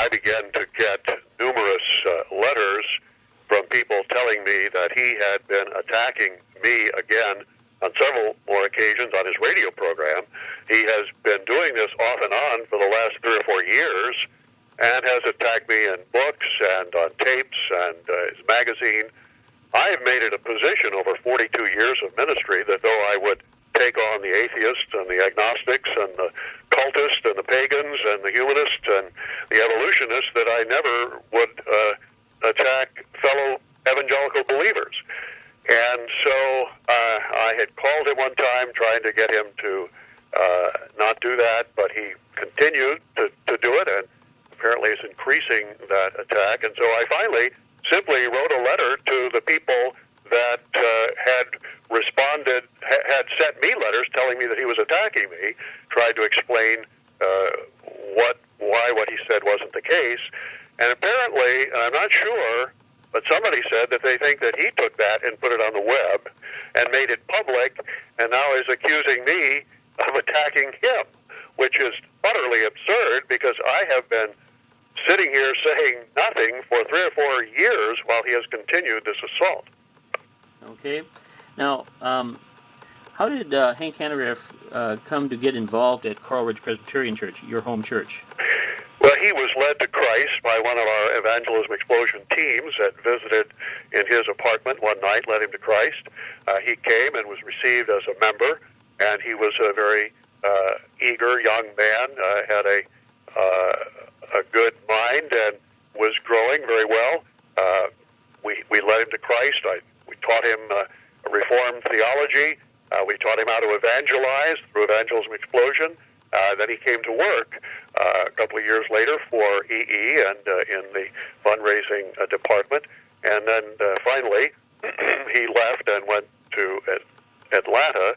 I began to get numerous letters from people telling me that he had been attacking me again on several more occasions on his radio program. He has been doing this off and on for the last 3 or 4 years and has attacked me in books and on tapes and his magazine. I have made it a position over 42 years of ministry that though I would take on the atheists and the agnostics and the cultists and the pagans and the humanists and the evolutionists, that I never would attack fellow evangelical believers. And so I had called him one time trying to get him to not do that, but he continued to do it, and apparently is increasing that attack. And so I finally simply wrote a letter to the people that had responded, had sent me letters telling me that he was attacking me, tried to explain why what he said wasn't the case. And apparently, and I'm not sure, but somebody said that they think that he took that and put it on the web and made it public, and now is accusing me of attacking him, which is utterly absurd because I have been sitting here saying nothing for 3 or 4 years while he has continued this assault. Okay. Now, how did Hank Hanegraaff come to get involved at Coral Ridge Presbyterian Church, your home church? Well, he was led to Christ by one of our Evangelism Explosion teams that visited in his apartment one night, led him to Christ. He came and was received as a member, and he was a very eager young man, had a good mind, and was growing very well. We led him to Christ. We taught him Reformed theology. We taught him how to evangelize through Evangelism Explosion. Then he came to work a couple of years later for EE and in the fundraising department. And then finally, he left and went to Atlanta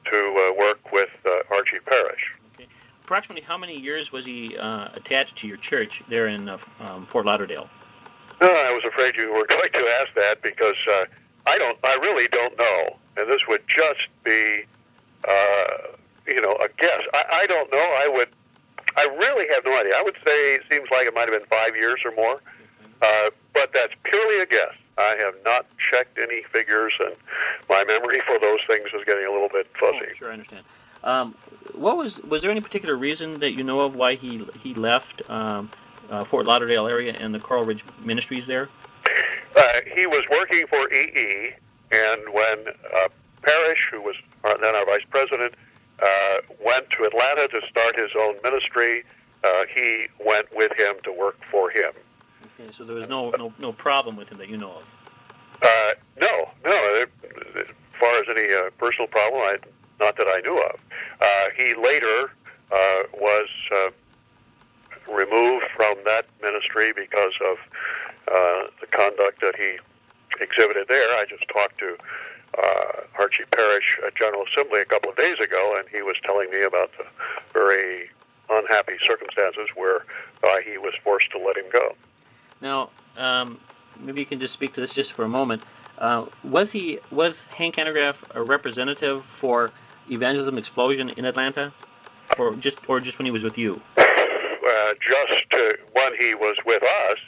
to work with Archie Parrish. Okay. Approximately how many years was he attached to your church there in Fort Lauderdale? I was afraid you were going to ask that because I really don't know. And this would just be, a guess. I don't know. I really have no idea. I would say it seems like it might have been 5 years or more. But that's purely a guess. I have not checked any figures, and my memory for those things is getting a little bit fuzzy. Oh, sure, I understand. Was there any particular reason that you know of why he left Fort Lauderdale area and the Coral Ridge ministries there? He was working for EE, and when Parrish, who was then our vice president, went to Atlanta to start his own ministry, he went with him to work for him. Okay, so there was no problem with him that you know of? No. As far as any personal problem, not that I knew of. He later was removed from that ministry because of the conduct that he exhibited there. I just talked to Archie Parrish at General Assembly a couple of days ago, and he was telling me about the very unhappy circumstances where he was forced to let him go. Now, maybe you can just speak to this just for a moment. Was Hank Hanegraaff a representative for Evangelism Explosion in Atlanta, or just when he was with you? Just when he was with us,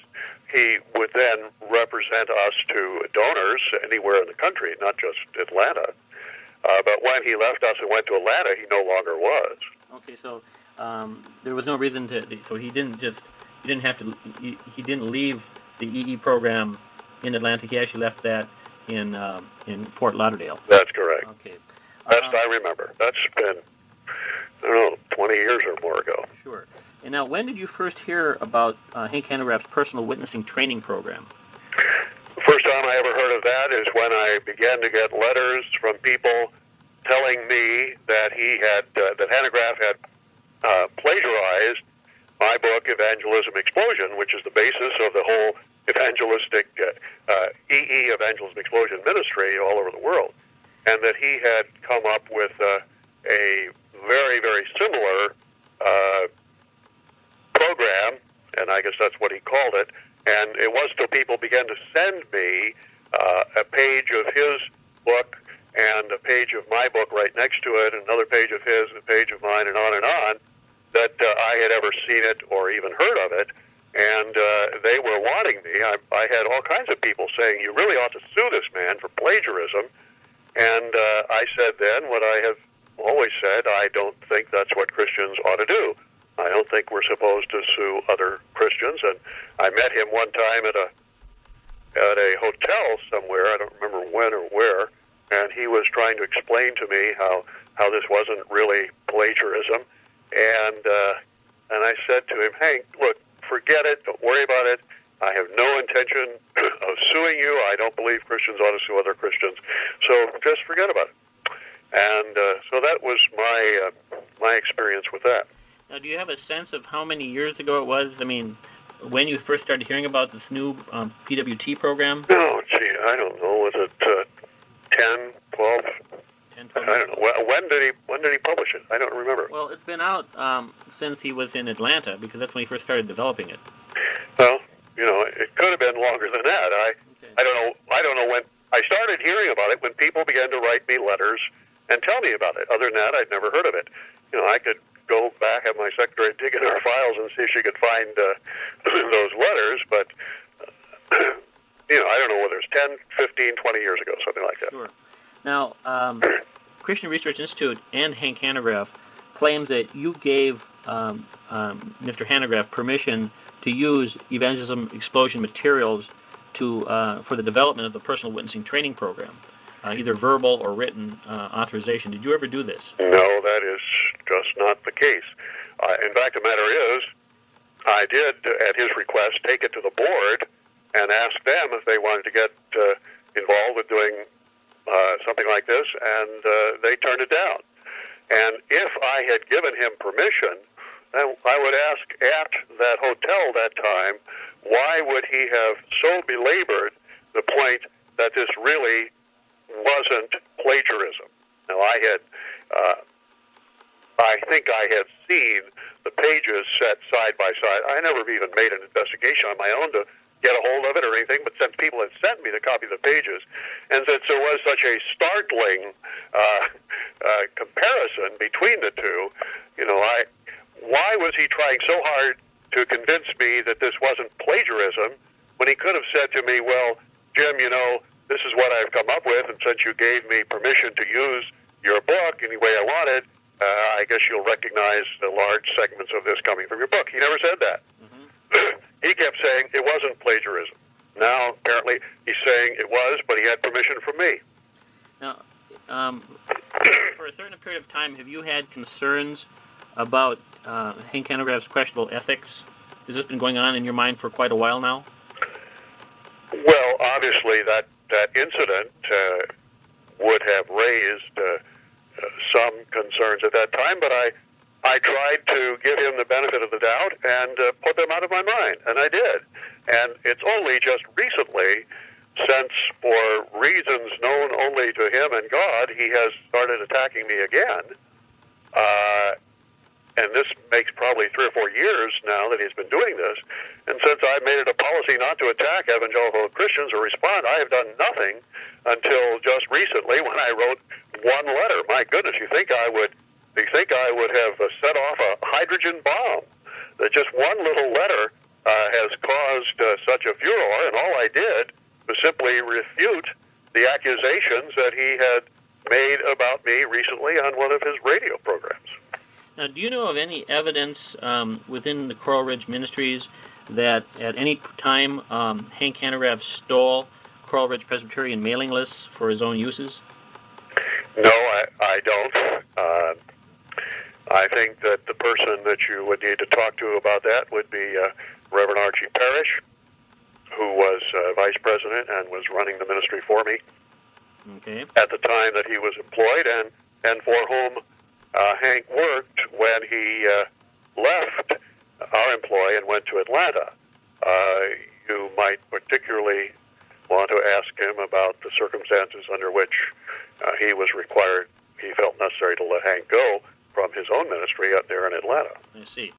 he would then represent us to donors anywhere in the country, not just Atlanta. But when he left us and went to Atlanta, he no longer was. Okay, so there was no reason to. So he didn't leave the EE program in Atlanta. He actually left that in Fort Lauderdale. That's correct. Okay. Best I remember. That's been, 20 years or more ago. Sure. And now, when did you first hear about Hank Hanegraaff's personal witnessing training program? The first time I ever heard of that is when I began to get letters from people telling me that that Hanegraaff had plagiarized my book, Evangelism Explosion, which is the basis of the whole evangelistic EE Evangelism Explosion ministry all over the world, and that he had come up with a very, very similar program, and I guess that's what he called it. And it was till people began to send me a page of his book and a page of my book right next to it, another page of his and a page of mine, and on, that I had ever seen it or even heard of it. and they were wanting me. I had all kinds of people saying, you really ought to sue this man for plagiarism. And I said then what I have always said, I don't think that's what Christians ought to do. I don't think we're supposed to sue other Christians. And I met him one time at a hotel somewhere, I don't remember when or where, and he was trying to explain to me how this wasn't really plagiarism. And I said to him, Hank, look, forget it, don't worry about it. I have no intention of suing you. I don't believe Christians ought to sue other Christians. So just forget about it. And so that was my experience with that. Now, do you have a sense of how many years ago it was? I mean, when you first started hearing about this new PWT program? Oh, gee, I don't know. Was it 10, 12? 10, 12 I don't know. When did he publish it? I don't remember. Well, it's been out since he was in Atlanta, because that's when he first started developing it. Well, it could have been longer than that. I don't know when I started hearing about it, when people began to write me letters and tell me about it. Other than that, I'd never heard of it. I could go back, have my secretary dig in our files and see if she could find those letters, but I don't know whether it's 10, 15, 20 years ago, something like that. Sure. Now, Christian Research Institute and Hank Hanegraaff claims that you gave Mr. Hanegraaff permission to use Evangelism Explosion materials for the development of the personal witnessing training program, either verbal or written authorization. Did you ever do this? No, that is just not the case. In fact, the matter is, I did, at his request, take it to the board and ask them if they wanted to get involved with doing something like this, and they turned it down. And if I had given him permission, then I would ask at that hotel that time, why would he have so belabored the point that this really wasn't plagiarism? Now, I think I had seen the pages set side by side. I never even made an investigation on my own to get a hold of it or anything, but since people had sent me the copy of the pages, and since there was such a startling comparison between the two, why was he trying so hard to convince me that this wasn't plagiarism when he could have said to me, well, Jim, this is what I've come up with, and since you gave me permission to use your book any way I wanted, I guess you'll recognize the large segments of this coming from your book. He never said that. Mm-hmm. He kept saying it wasn't plagiarism. Now, apparently, he's saying it was, but he had permission from me. Now, for a certain period of time, have you had concerns about Hank Hanegraaff's questionable ethics? Has this been going on in your mind for quite a while now? Well, obviously, that incident would have raised some concerns at that time, but I tried to give him the benefit of the doubt and put them out of my mind, and I did. And it's only just recently, since for reasons known only to him and God, he has started attacking me again. And this makes probably 3 or 4 years now that he's been doing this. And since I made it a policy not to attack evangelical Christians or respond, I have done nothing until just recently when I wrote one letter. My goodness, you think I would have set off a hydrogen bomb? That just one little letter has caused such a furor, and all I did was simply refute the accusations that he had made about me recently on one of his radio programs. Now, do you know of any evidence within the Coral Ridge Ministries that at any time Hank Hanegraaff stole Coral Ridge Presbyterian mailing lists for his own uses? No, I don't. I think that the person that you would need to talk to about that would be Reverend Archie Parrish, who was vice president and was running the ministry for me at the time that he was employed, and for whom Hank worked when he left our employ and went to Atlanta. You might particularly want to ask him about the circumstances under which he felt necessary to let Hank go from his own ministry out there in Atlanta. I see.